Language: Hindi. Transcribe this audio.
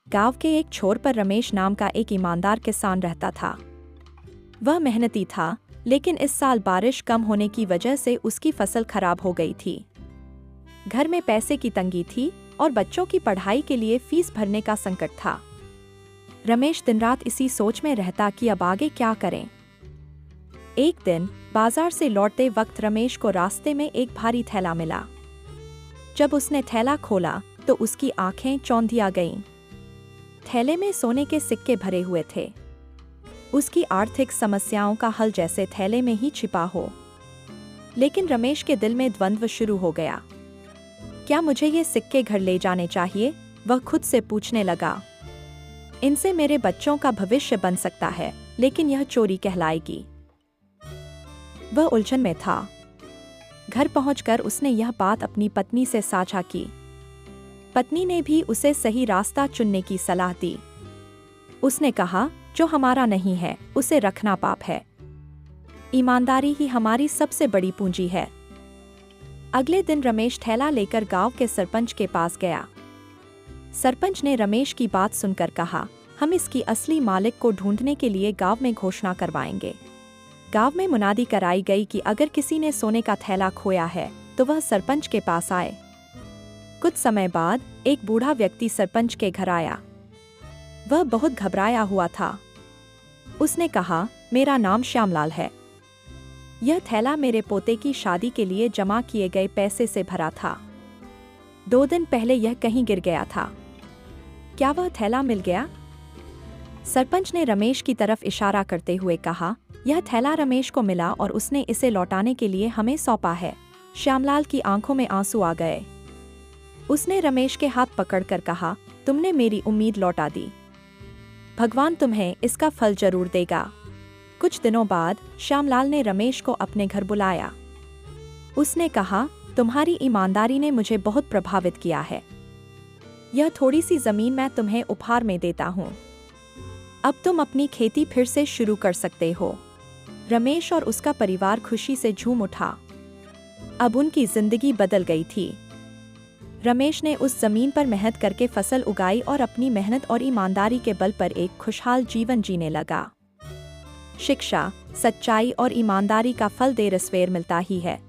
गांव के एक छोर पर रमेश नाम का एक ईमानदार किसान रहता था। वह मेहनती था, लेकिन इस साल बारिश कम होने की वजह से उसकी फसल खराब हो गई थी। घर में पैसे की तंगी थी और बच्चों की पढ़ाई के लिए फीस भरने का संकट था। रमेश दिन रात इसी सोच में रहता कि अब आगे क्या करें। एक दिन बाजार से लौटते वक्त रमेश को रास्ते में एक भारी थैला मिला। जब उसने थैला खोला तो उसकी आंखें चौंधिया गईं। थैले में सोने के सिक्के भरे हुए थे। उसकी आर्थिक समस्याओं का हल जैसे थैले में ही छिपा हो। लेकिन रमेश के दिल में द्वंद्व शुरू हो गया। क्या मुझे ये सिक्के घर ले जाने चाहिए? वह खुद से पूछने लगा। इनसे मेरे बच्चों का भविष्य बन सकता है, लेकिन यह चोरी कहलाएगी। वह उलझन में था। घर पहुंचकर उसने यह बात अपनी पत्नी से साझा की। पत्नी ने भी उसे सही रास्ता चुनने की सलाह दी। उसने कहा, जो हमारा नहीं है उसे रखना पाप है। ईमानदारी ही हमारी सबसे बड़ी पूंजी है। अगले दिन रमेश थैला लेकर गांव के सरपंच के पास गया। सरपंच ने रमेश की बात सुनकर कहा, हम इसकी असली मालिक को ढूंढने के लिए गांव में घोषणा करवाएंगे। गांव में मुनादी कराई गई कि अगर किसी ने सोने का थैला खोया है तो वह सरपंच के पास आए। कुछ समय बाद एक बूढ़ा व्यक्ति सरपंच के घर आया। वह बहुत घबराया हुआ था। उसने कहा, मेरा नाम श्यामलाल है। यह थैला मेरे पोते की शादी के लिए जमा किए गए पैसे से भरा था। 2 दिन पहले यह कहीं गिर गया था। क्या वह थैला मिल गया? सरपंच ने रमेश की तरफ इशारा करते हुए कहा, यह थैला रमेश को मिला और उसने इसे लौटाने के लिए हमें सौंपा है। श्यामलाल की आंखों में आंसू आ गए। उसने रमेश के हाथ पकड़कर कहा, तुमने मेरी उम्मीद लौटा दी। भगवान तुम्हें इसका फल जरूर देगा। कुछ दिनों बाद श्यामलाल ने रमेश को अपने घर बुलाया। उसने कहा, तुम्हारी ईमानदारी ने मुझे बहुत प्रभावित किया है। यह थोड़ी सी जमीन मैं तुम्हें उपहार में देता हूँ। अब तुम अपनी खेती फिर से शुरू कर सकते हो। रमेश और उसका परिवार खुशी से झूम उठा। अब उनकी जिंदगी बदल गई थी। रमेश ने उस जमीन पर मेहनत करके फसल उगाई और अपनी मेहनत और ईमानदारी के बल पर एक खुशहाल जीवन जीने लगा। शिक्षा, सच्चाई और ईमानदारी का फल देर सवेर मिलता ही है।